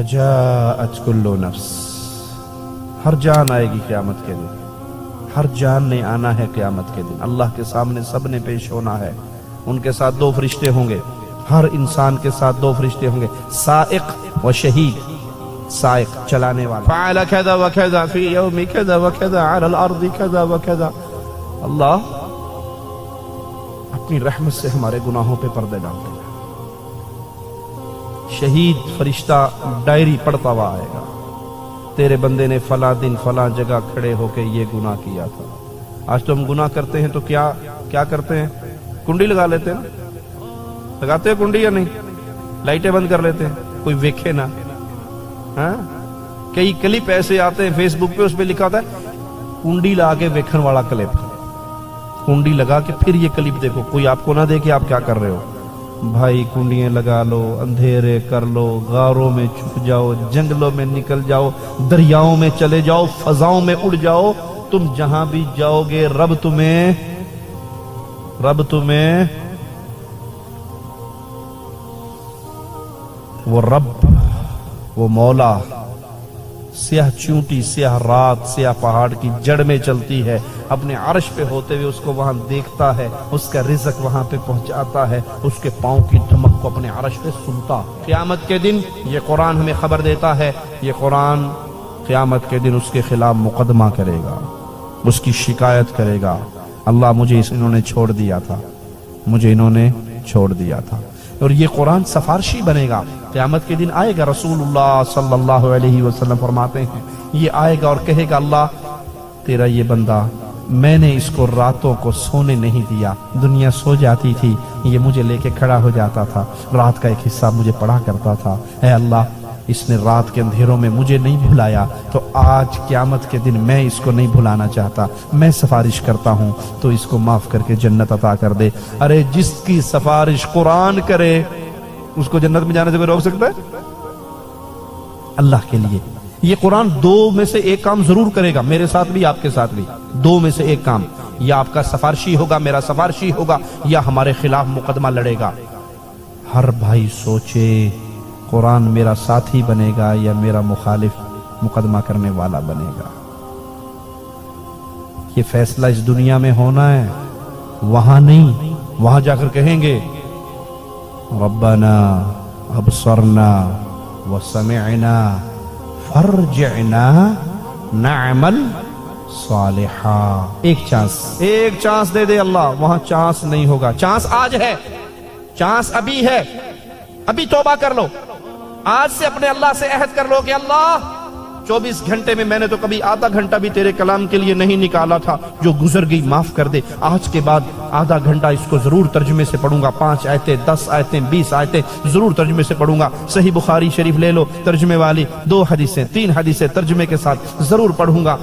وجاءت كل نفس، ہر جان آئے گی قیامت کے دن، ہر جان نے آنا ہے قیامت کے دن، اللہ کے سامنے سب نے پیش ہونا ہے، ان کے ساتھ دو فرشتے ہوں گے، ہر انسان کے ساتھ دو فرشتے ہوں گے، سائق و شہید، سائق چلانے والا، فعل كذا وكذا في يوم كذا وكذا على الارض كذا وكذا، اللہ اپنی رحمت سے ہمارے گناہوں پہ پردے ڈالتے ہیں۔ شہید فرشتہ ڈائری پڑھتا ہوا آئے گا، تیرے بندے نے فلاں دن فلاں جگہ کھڑے ہو کے یہ گناہ کیا تھا۔ آج تو ہم گناہ کرتے ہیں تو کیا کرتے ہیں؟ کنڈی لگا لیتے ہیں، لگاتے ہیں کنڈی یا نہیں؟ لائٹیں بند کر لیتے ہیں، کوئی ویکھے نہ۔ ہاں کئی کلپ ایسے آتے ہیں فیس بک پہ، اس پہ لکھا ہوتا ہے کنڈی لا کے ویکھن والا کلپ، کنڈی لگا کے پھر یہ کلپ دیکھو، کوئی آپ کو نہ دیکھے آپ کیا کر رہے ہو۔ بھائی کنڈیاں لگا لو، اندھیرے کر لو، غاروں میں چھپ جاؤ، جنگلوں میں نکل جاؤ، دریاؤں میں چلے جاؤ، فضاؤں میں اڑ جاؤ، تم جہاں بھی جاؤ گے رب تمہیں وہ رب، وہ مولا سیاہ چونٹی، سیاہ رات، سیاہ پہاڑ کی جڑ میں چلتی ہے، اپنے عرش پہ ہوتے ہوئے اس کو وہاں دیکھتا ہے، اس کا رزق وہاں پہ پہنچاتا ہے، اس کے پاؤں کی دھمک کو اپنے عرش پہ سنتا۔ قیامت کے دن یہ قرآن ہمیں خبر دیتا ہے، یہ قرآن قیامت کے دن اس کے خلاف مقدمہ کرے گا، اس کی شکایت کرے گا، اللہ مجھے انہوں نے چھوڑ دیا تھا، مجھے انہوں نے چھوڑ دیا تھا۔ اور یہ قرآن سفارشی بنے گا، قیامت کے دن آئے گا، رسول اللہ صلی اللہ علیہ وسلم فرماتے ہیں یہ آئے گا اور کہے گا اللہ تیرا یہ بندہ، میں نے اس کو راتوں کو سونے نہیں دیا، دنیا سو جاتی تھی یہ مجھے لے کے کھڑا ہو جاتا تھا، رات کا ایک حصہ مجھے پڑھا کرتا تھا، اے اللہ اس نے رات کے اندھیروں میں مجھے نہیں بھلایا، تو آج قیامت کے دن میں اس کو نہیں بھلانا چاہتا، میں سفارش کرتا ہوں تو اس کو معاف کر کے جنت عطا کر دے۔ ارے جس کی سفارش قرآن کرے اس کو جنت میں جانے سے کوئی روک سکتا ہے؟ اللہ کے لیے یہ قرآن دو میں سے ایک کام ضرور کرے گا، میرے ساتھ بھی آپ کے ساتھ بھی، دو میں سے ایک کام، یا آپ کا سفارشی ہوگا، میرا سفارشی ہوگا، یا ہمارے خلاف مقدمہ لڑے گا۔ ہر بھائی سوچے قرآن میرا ساتھی بنے گا یا میرا مخالف مقدمہ کرنے والا بنے گا۔ یہ فیصلہ اس دنیا میں ہونا ہے، وہاں نہیں، وہاں جا کر کہیں گے ربنا ابصرنا وسمعنا فرجعنا نعمل صالحا۔ ایک چانس دے دے اللہ، وہاں چانس نہیں ہوگا، چانس آج ہے، چانس ابھی ہے، ابھی توبہ کر لو، آج سے اپنے اللہ سے عہد کر لو کہ اللہ 24 گھنٹے میں نے تو کبھی آدھا گھنٹہ بھی تیرے کلام کے لیے نہیں نکالا تھا، جو گزر گئی معاف کر دے، آج کے بعد آدھا گھنٹہ اس کو ضرور ترجمے سے پڑھوں گا، 5 آیتیں 10 آیتیں 20 آیتیں ضرور ترجمے سے پڑھوں گا، صحیح بخاری شریف لے لو، ترجمے والی 2 حدیثیں 3 حدیثیں ترجمے کے ساتھ ضرور پڑھوں گا،